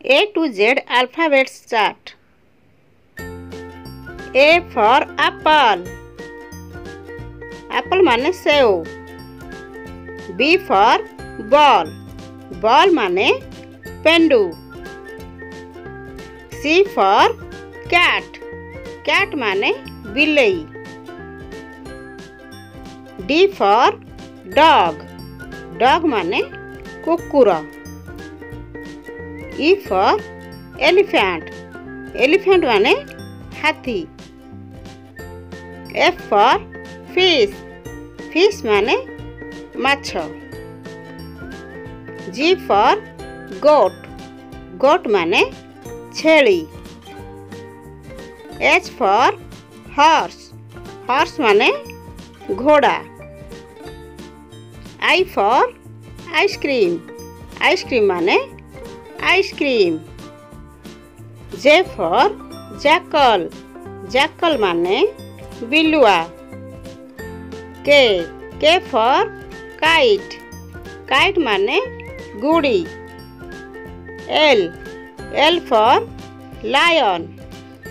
A to Z alphabets chart. A for apple. Apple माने save. B for ball. Ball माने पेंडु. C for cat. Cat माने बिल्ली. D for dog. Dog माने कुकुर. E for elephant. Elephant माने हाथी. F for fish. Fish माने माछ. G for goat. Goat माने छेली. H for horse. Horse माने घोड़ा. I for ice cream. Ice cream माने ice cream. J for jackal. Jackal माने Bilua. K for kite. Kite माने Gudi. L for lion.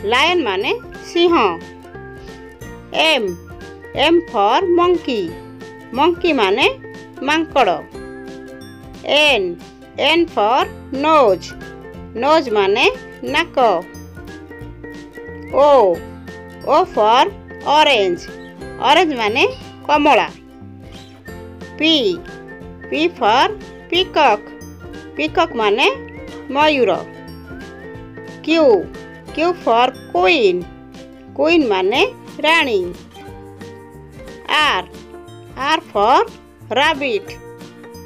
Lion माने Singh. M for monkey. Monkey माने Mankad. N for nose. Nose माने नाक. O for orange. Orange माने कमला. P for peacock. Peacock माने मयूर. Q for queen. Queen माने रानी. R for rabbit.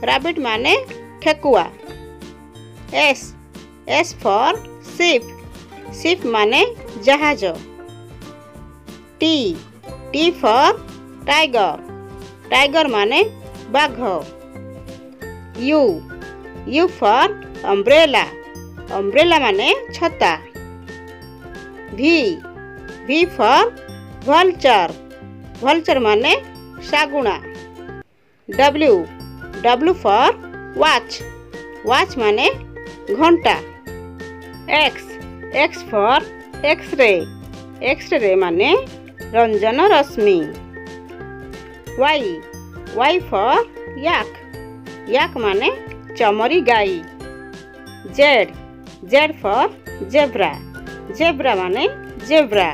Rabbit माने ठेकुआ. S for ship. Ship माने जहाज. T for tiger. Tiger माने बाघ. U for umbrella. Umbrella माने छता. V for vulture. Vulture माने शागुणा. W for watch. Watch माने घंटा. X for X-ray. X-ray माने रंजन रश्मि. Y for yak. Yak माने चमरी गाई. Z for zebra. Zebra माने जेब्रा.